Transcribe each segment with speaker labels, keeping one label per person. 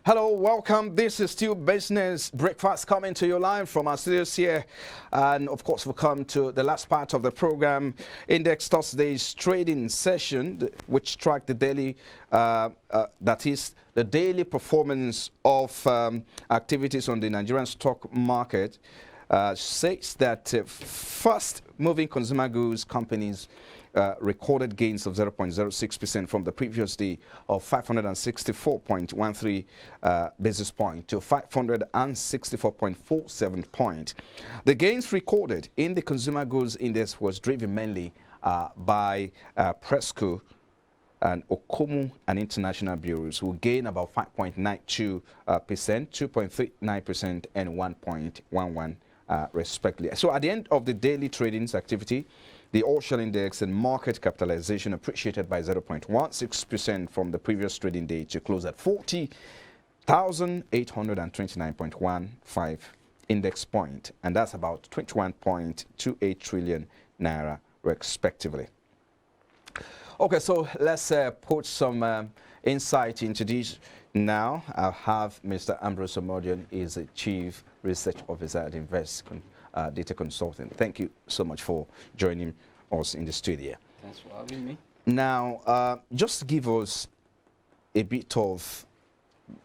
Speaker 1: Hello, welcome. This is still Business Breakfast coming to you live from our studios here. And of course, we'll come to the last part of the program, Index Thursday's trading session, which tracked the daily, that is, the daily performance of activities on the Nigerian stock market. Says that fast moving consumer goods companies recorded gains of 0.06% from the previous day of 564.13 basis point to 564.47 point. The gains recorded in the consumer goods index was driven mainly by Presco and Okomu and international bureaus, who gain about 5.92%, 2.39%, and 1.11%. Respectively. So at the end of the daily trading activity, the all-share index and market capitalization appreciated by 0.16% from the previous trading day to close at 40,829.15 index point, and that's about 21.28 trillion naira respectively. Okay, so let's put some insight into this now. I'll have Mr. Ambrose Omodion, is the Chief Research Officer at Invest Data Consulting. Thank you so much for joining us in the studio.
Speaker 2: Thanks for having me.
Speaker 1: Now, just give us a bit of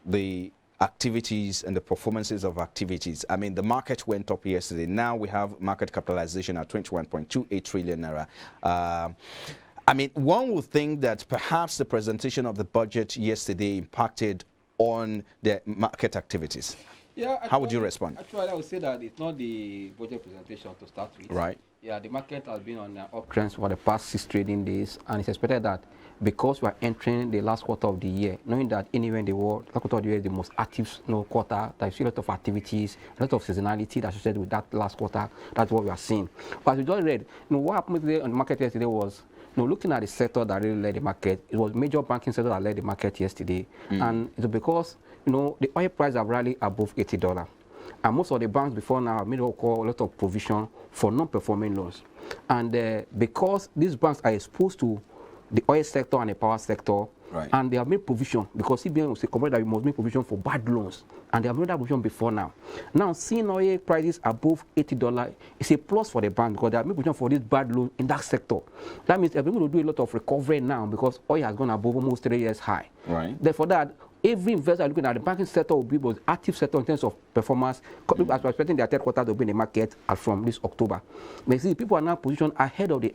Speaker 1: the activities and the performances of activities. I mean, the market went up yesterday. Now we have market capitalization at 21.28 trillion naira. I mean, one would think that perhaps the presentation of the budget yesterday impacted on the market activities.
Speaker 2: Yeah. Actually,
Speaker 1: how would you respond?
Speaker 2: Actually, I would say that it's not the budget presentation to start with.
Speaker 1: Right.
Speaker 2: Yeah, the market has been on uptrends for the past 6 trading days, and it's expected that because we are entering the last quarter of the year, knowing that anywhere in the world, last quarter of the year is the most active quarter, there's a lot of activities, a lot of seasonality that's associated with that last quarter. That's what we are seeing. But as we just read, what happened today on the market yesterday was, looking at the sector that really led the market, it was major banking sector that led the market yesterday. And it's because, the oil price have rallied above $80. And most of the banks before now have made what we call a lot of provision for non-performing loans. And because these banks are exposed to the oil sector and the power sector, right, and they have made provision, because CBN will say that we must make provision for bad loans. And they have made that provision before now. Now, seeing oil prices above $80 is a plus for the bank, because they have made provision for this bad loan in that sector. That means they're going to do a lot of recovery now, because oil has gone above almost 3 years high. Right. Therefore, that every investor looking at the banking sector will be the active sector in terms of performance, as we're expecting their third quarter to be in the market as from this October. But see, people are now positioned ahead of the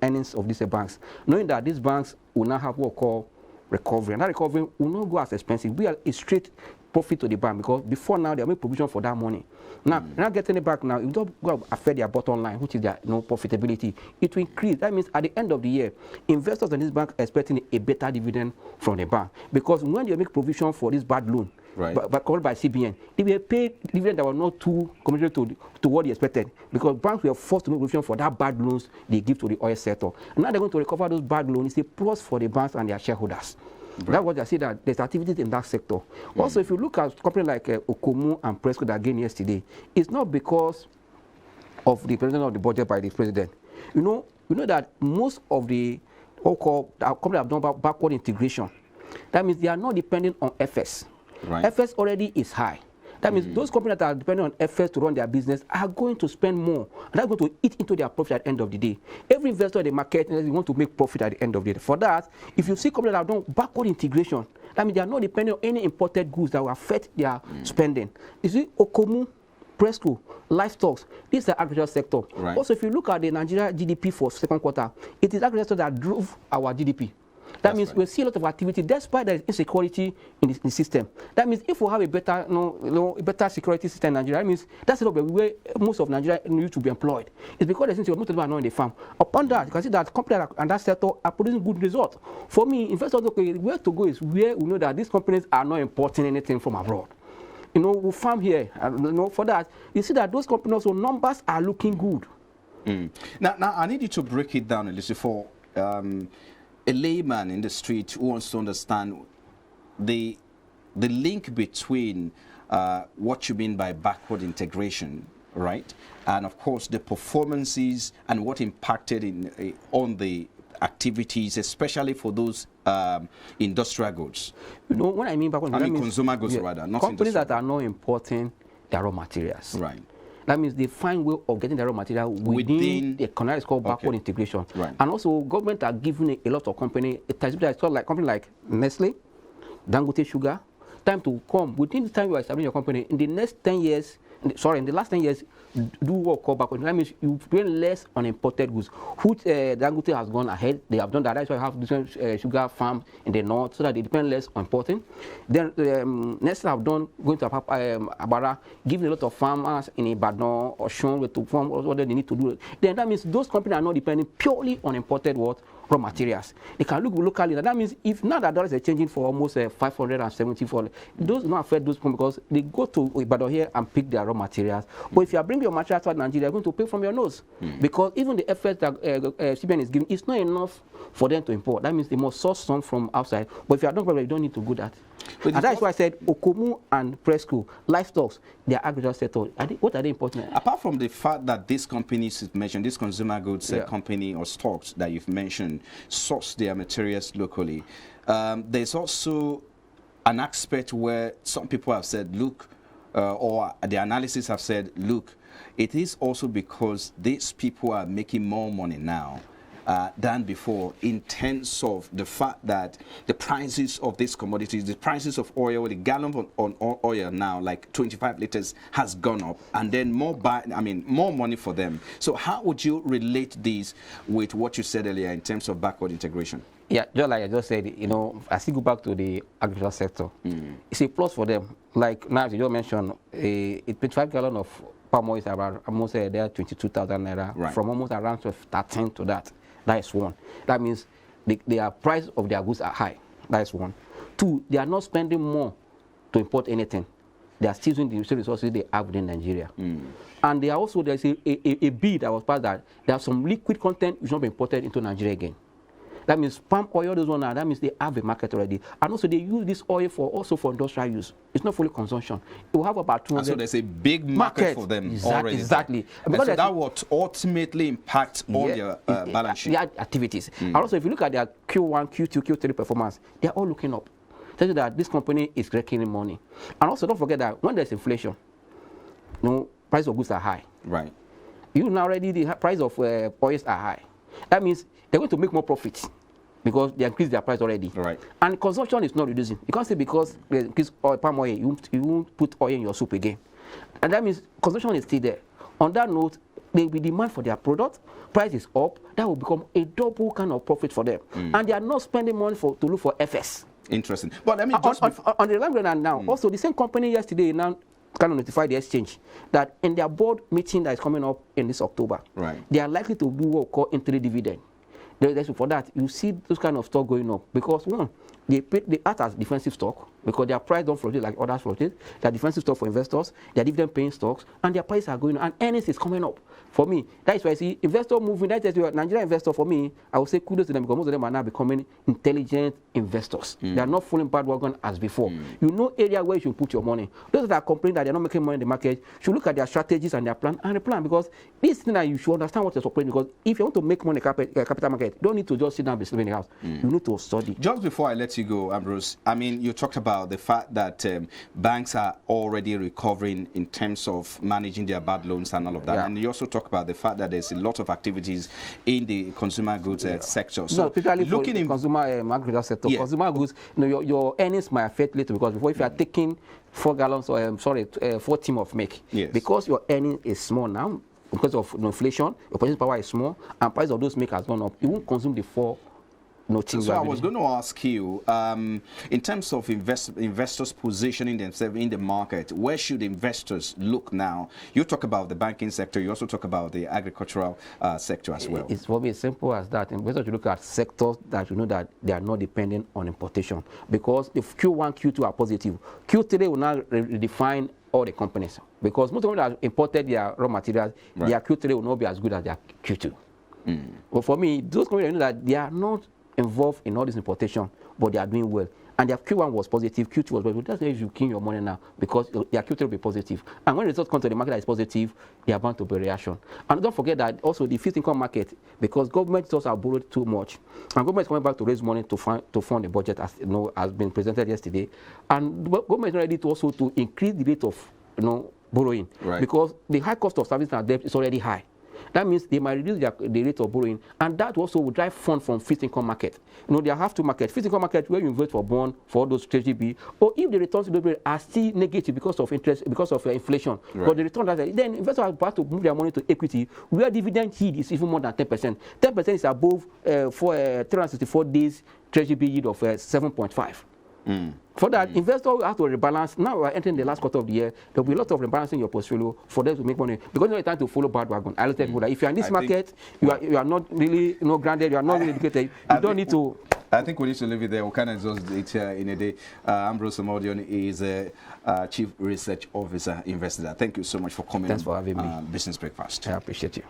Speaker 2: earnings of these banks, knowing that these banks will now have what we call recovery, and that recovery will not go as expensive. We are a straight profit to the bank, because before now they make provision for that money. Now they're not getting it back now. It will not affect their bottom line, which is their profitability. It will increase. That means at the end of the year, investors in this bank are expecting a better dividend from the bank, because when they make provision for this bad loan, right, but called by CBN, they will pay dividend that were not too commensurate to what they expected, because banks were forced to make provision for that bad loans they give to the oil sector. And now they're going to recover those bad loans. It's a plus for the banks and their shareholders. Right. That's what I see, that there's activities in that sector. Also, if you look at companies like Okomu and Presco that gained yesterday, it's not because of the presentation of the budget by the president. You know that most of the companies have done backward integration. That means they are not dependent on FS. Right. FS already is high. That means those companies that are dependent on FS to run their business are going to spend more, and that's going to eat into their profit at the end of the day. Every investor in the market wants to make profit at the end of the day. For that, if you see companies that have done backward integration, that means they are not dependent on any imported goods that will affect their spending. You see, Okomu, Presco, livestock, this is the agriculture sector. Right. Also, if you look at the Nigeria GDP for second quarter, it is agriculture that drove our GDP. That means we see a lot of activity despite the insecurity in the system. That means if we have a better, better security system in Nigeria, that means that's the way most of Nigeria need to be employed. It's because the most of them are not in the farm. Upon that, you can see that companies and that sector are producing good results. For me, investors, where to go is where we know that these companies are not importing anything from abroad. We farm here. For that, you see that those companies, so numbers are looking good.
Speaker 1: Now, I need you to break it down a little for a layman in the street who wants to understand the link between what you mean by backward integration, right, and of course the performances and what impacted on the activities, especially for those industrial goods?
Speaker 2: You know, when I mean backward integration,
Speaker 1: consumer goods rather, not
Speaker 2: companies
Speaker 1: industrial.
Speaker 2: that are not importing their raw materials.
Speaker 1: Right.
Speaker 2: That means they find way of getting the raw material within the economy. It's called backward integration.
Speaker 1: Right.
Speaker 2: And also, government are giving a lot of company, it's called like company like Nestle, Dangote Sugar, time to come. Within the time you are establishing your company, in the next 10 years, in the last 10 years, do what called backward. That means you bring less on imported goods. Which Dangote has gone ahead. They have done that. That's why you have different sugar farms in the north, so that they depend less on importing. Then Nestle have done going to Abara, giving a lot of farmers in Ibadan or Shon to farm what they need to do. Then that means those companies are not depending purely on imported raw materials. They can look locally. That means if now that dollars are changing for almost 574, those do not affect those people because they go to Ibadan here and pick their raw materials. But if you are bringing your materials to Nigeria, you're going to pay from your nose because even the effort that CBN is giving is not enough for them to import. That means they must source some from outside. But if you are not, you don't need to do that. And that's why I said Okomu and Presco, livestock, they are agricultural sector. What are they importing?
Speaker 1: Apart from the fact that these companies you've mentioned, this consumer goods company or stocks that you've mentioned, source their materials locally, there's also an aspect where some people have said, look, or the analysis have said, look, it is also because these people are making more money now than before in terms of the fact that the prices of these commodities, the prices of oil, the gallon on oil now, like 25 liters, has gone up, and then more money for them. So how would you relate this with what you said earlier in terms of backward integration?
Speaker 2: Yeah, just like I just said, you know, I still go back to the agricultural sector. It's a plus for them. Like now, as you just mentioned, a 25 gallon of palm oil is around almost there 22,000 naira, from almost around 13 to that. That is one. That means their price of their goods are high. That is one. Two, they are not spending more to import anything. They are still using the resources they have within Nigeria. And they are also, there's a bill that was passed that there are some liquid content which will not be imported into Nigeria again. That means palm oil, those one, that means they have a market already. And also they use this oil also for industrial use. It's not fully consumption. It will have about 200.
Speaker 1: So there's a big market for them already.
Speaker 2: Exactly.
Speaker 1: And so that would ultimately impact on their balance sheet.
Speaker 2: Their activities. And also if you look at their Q1, Q2, Q3 performance, they're all looking up. Tells you that this company is making money. And also don't forget that when there's inflation, you know, price of goods are high.
Speaker 1: Right.
Speaker 2: You know already the price of oils are high. That means they're going to make more profits because they increase their price already.
Speaker 1: Right. And
Speaker 2: consumption is not reducing. You can't say because they increase palm oil, you won't put oil in your soup again. And that means consumption is still there. On that note, there will be demand for their product, price is up, that will become a double kind of profit for them. And they are not spending money to look for FS.
Speaker 1: Interesting. But let me just
Speaker 2: on the long run now, also the same company yesterday now kind of notify the exchange that in their board meeting that is coming up in this October, they are likely to do what we call interim dividend. For that, you see those kind of stock going up because one, they act as defensive stock because their price don't fluctuate like others fluctuate. They are defensive stock for investors, they are dividend paying stocks, and their prices are going up, and earnings is coming up. For me, that is why I see investor moving. That is Nigerian investor. For me, I would say kudos to them because most of them are now becoming intelligent investors. They are not falling bandwagon as before. You know area where you should put your money. Those that are complaining that they're not making money in the market should look at their strategies and their plan because this thing that you should understand what you're operating because if you want to make money in the capital market, you don't need to just sit down and be sleeping in the house. You need to study.
Speaker 1: Just before I let you go, Ambrose, I mean, you talked about the fact that banks are already recovering in terms of managing their bad loans and all of that. And you also talk about the fact that there's a lot of activities in the consumer goods sector. So,
Speaker 2: particularly looking in consumer agriculture sector, consumer goods, you know, your earnings might affect later because before if you are taking 4 gallons or 4 tin of milk, because your earning is small now because of inflation, your purchasing power is small, and price of those milk has gone up. You won't consume the 4. So
Speaker 1: I was going to ask you, in terms of investors positioning themselves in the market, where should investors look now? You talk about the banking sector, you also talk about the agricultural sector as well.
Speaker 2: It's for me as simple as that. Investors should look at sectors that you know that they are not dependent on importation because if Q1, Q2 are positive, Q3 will now redefine all the companies because most of them that have imported their raw materials, their Q3 will not be as good as their Q2. But for me, those companies know that they are not involved in all this importation, but they are doing well. and their Q1 was positive, Q2 was positive. That's why you keep your money now because their Q3 will be positive. And when results come to the market that is positive, they are bound to be reaction. And don't forget that also the fixed income market, because government also have borrowed too much, and government is coming back to raise money to fund the budget, as you know, has been presented yesterday, and government is ready to also to increase the rate of borrowing, because the high cost of service and debt is already high. That means they might reduce the rate of borrowing, and that also will drive funds from fixed income market. They have two markets: fixed income market where you invest for bond for those treasury bills, or if the returns to the are still negative because of interest, because of inflation, but the return then investors are about to move their money to equity, where dividend yield is even more than 10%. 10% is above for 364 days treasury bill yield of 7.5. For that, investors have to rebalance. Now we are entering the last quarter of the year. There will be a lot of rebalancing in your portfolio for them to make money, because it's not time to follow bandwagon. I tell people that if you are in this market, you are not really grounded, you are not really educated, you don't need to.
Speaker 1: I think we need to leave it there. We can't exhaust it here in a day. Ambrose Omodion is a Chief Research Officer, Investor. Thank you so much for coming.
Speaker 2: Thanks for having me.
Speaker 1: Business Breakfast.
Speaker 2: I appreciate you.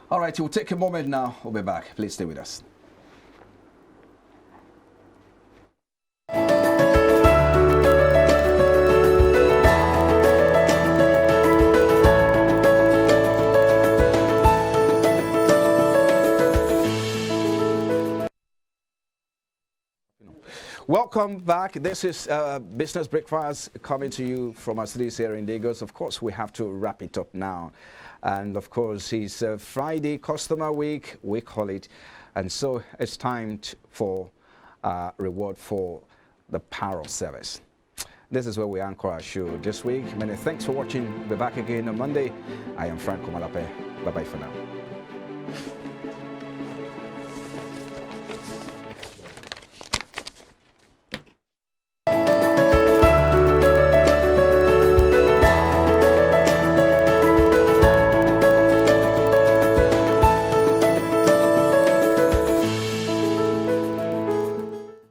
Speaker 1: All right, we'll take a moment now. We'll be back. Please stay with us. Welcome back. This is Business Breakfast coming to you from our studios here in Lagos. Of course, we have to wrap it up now. And of course, it's Friday Customer Week, we call it. And so it's time for reward for the power of service. This is where we anchor our show this week. Many thanks for watching. We'll be back again on Monday. I am Frank Komalape. Bye-bye for now.